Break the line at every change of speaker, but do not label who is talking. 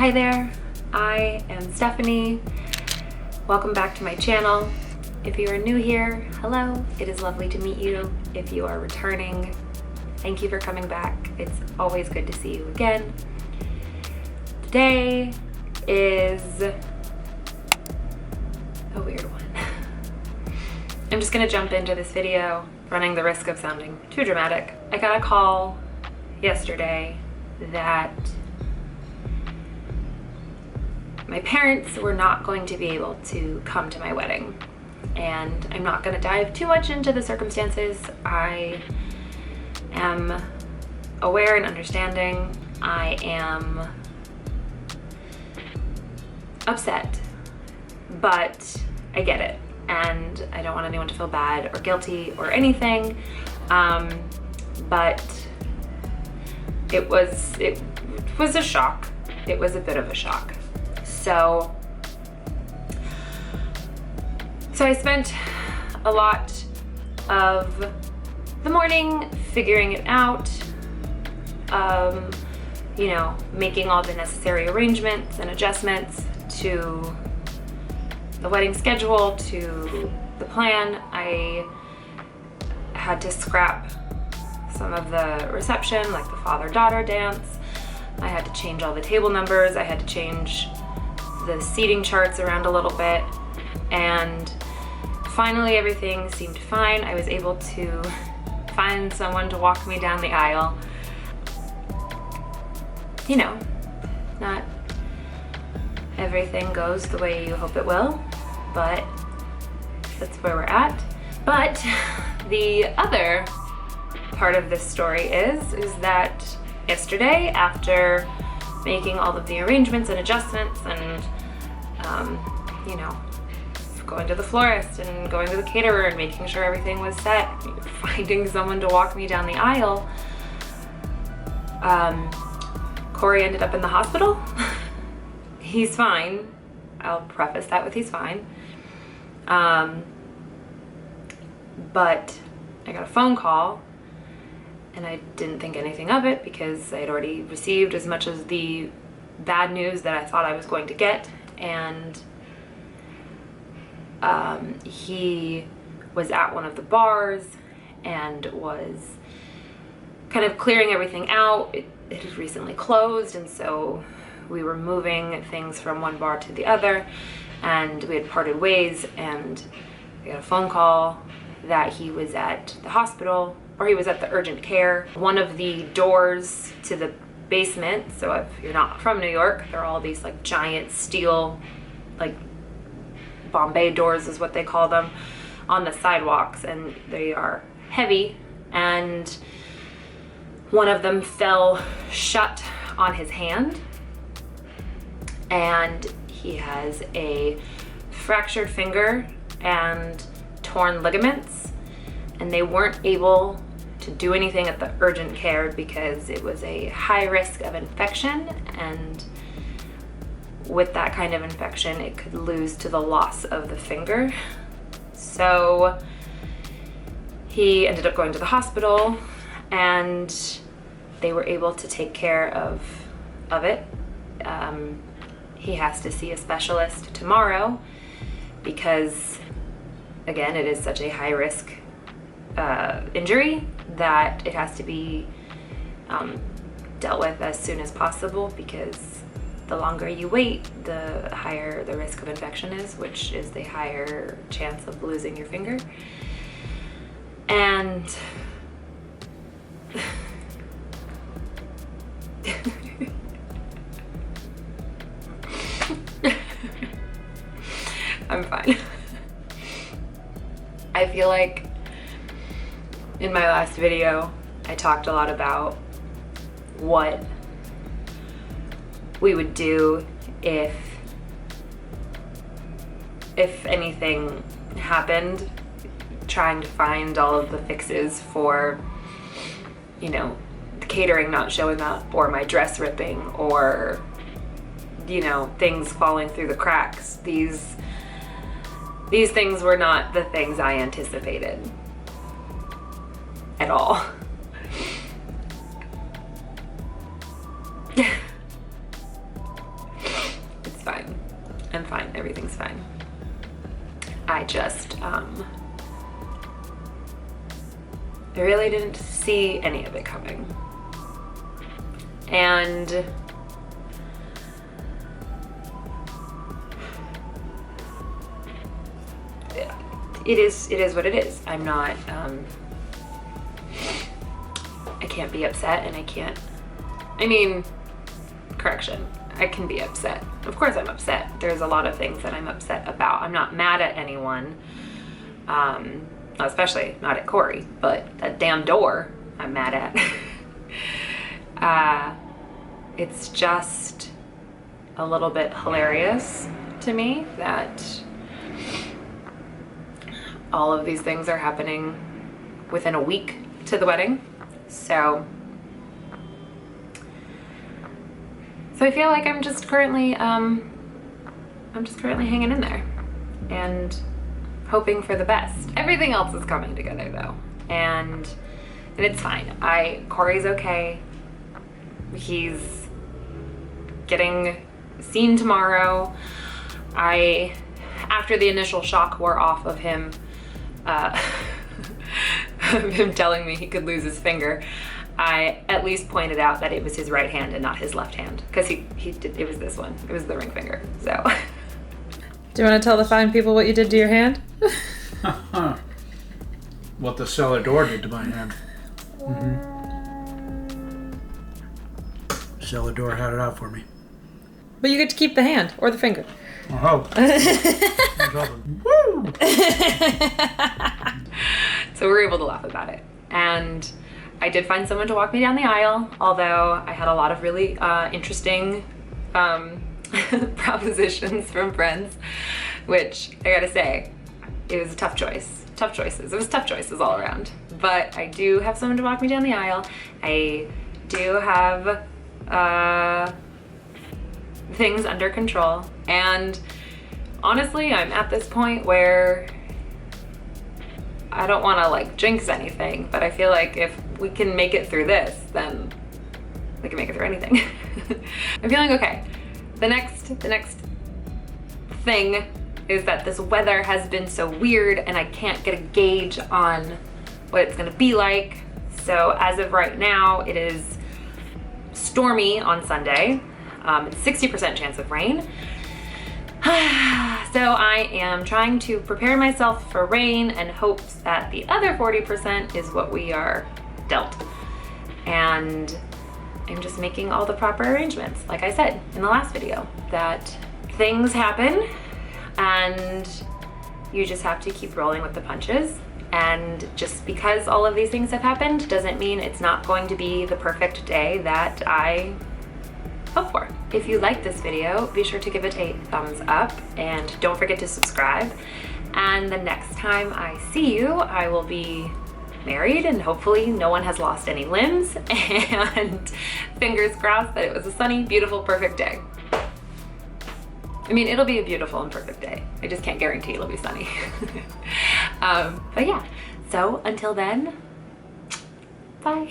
Hi there, I am Stephanie. Welcome back to my channel. If you are new here, hello. It is lovely to meet you. If you are returning, thank you for coming back. It's always good to see you again. Today is a weird one. I'm just gonna jump into this video, running the risk of sounding too dramatic. I got a call yesterday that my parents were not going to be able to come to my wedding. And I'm not gonna dive too much into the circumstances. I am aware and understanding. I am upset, but I get it. And I don't want anyone to feel bad or guilty or anything. But it was a shock. It was a bit of a shock. So I spent a lot of the morning figuring it out, you know, making all the necessary arrangements and adjustments to the wedding schedule, to the plan. I had to scrap some of the reception, like the father-daughter dance. I had to change all the table numbers. I had to change the seating charts around a little bit, and finally everything seemed fine. I was able to find someone to walk me down the aisle. You know, not everything goes the way you hope it will, but that's where we're at. But the other part of this story is that yesterday, after making all of the arrangements and adjustments and, you know, going to the florist and going to the caterer and making sure everything was set, finding someone to walk me down the aisle, Corey ended up in the hospital. He's fine. I'll preface that with he's fine. But I got a phone call and I didn't think anything of it because I had already received as much of the bad news that I thought I was going to get. And he was at one of the bars and was kind of clearing everything out. It had recently closed, and so we were moving things from one bar to the other, and we had parted ways, and I got a phone call that he was at the hospital, or he was at the urgent care. One of the doors to the basement, so if you're not from New York, there are all these like giant steel, like Bombay doors is what they call them, on the sidewalks, and they are heavy, and one of them fell shut on his hand, and he has a fractured finger and torn ligaments, and they weren't able to do anything at the urgent care because it was a high risk of infection, and with that kind of infection it could lose to the loss of the finger. So he ended up going to the hospital, and they were able to take care of it. He has to see a specialist tomorrow because, again, it is such a high risk injury that it has to be dealt with as soon as possible, because the longer you wait, the higher the risk of infection is, which is the higher chance of losing your finger. And I'm fine. I feel like in my last video, I talked a lot about what we would do if anything happened, trying to find all of the fixes for, you know, the catering not showing up, or my dress ripping, or, you know, things falling through the cracks. These things were not the things I anticipated at all. fine. Everything's fine. I just, I really didn't see any of it coming. And it is what it is. I'm not, I can't be upset, and I can't, I mean, correction, I can be upset. Of course I'm upset. There's a lot of things that I'm upset about. I'm not mad at anyone, especially not at Corey, but that damn door I'm mad at. It's just a little bit hilarious to me that all of these things are happening within a week to the wedding. So I feel like I'm just currently hanging in there and hoping for the best. Everything else is coming together though, and it's fine. Corey's okay. He's getting seen tomorrow. After the initial shock wore off of him, him telling me he could lose his finger, I at least pointed out that it was his right hand and not his left hand, because it was this one. It was the ring finger. So.
Do you want to tell the fine people what you did to your hand?
What the cellar door did to my hand. Cellar door had it out for me.
But you get to keep the hand or the finger.
Oh.
Woo!
So we were able to laugh about it. And I did find someone to walk me down the aisle, although I had a lot of really interesting propositions from friends, which I gotta say, it was a tough choice. Tough choices. It was tough choices all around. But I do have someone to walk me down the aisle. I do have things under control. And honestly, I'm at this point where I don't want to like jinx anything, but I feel like if we can make it through this, then we can make it through anything. I'm feeling okay. The next thing is that this weather has been so weird and I can't get a gauge on what it's gonna be like. So as of right now, it is stormy on Sunday. 60% chance of rain. So I am trying to prepare myself for rain and hopes that the other 40% is what we are dealt. And I'm just making all the proper arrangements. Like I said in the last video, that things happen and you just have to keep rolling with the punches. And just because all of these things have happened doesn't mean it's not going to be the perfect day that I hope for. If you like this video, be sure to give it a thumbs up and don't forget to subscribe. And the next time I see you, I will be married and hopefully no one has lost any limbs, and fingers crossed that it was a sunny, beautiful, perfect day. I mean, it'll be a beautiful and perfect day. I just can't guarantee it'll be sunny. But yeah, so until then, bye.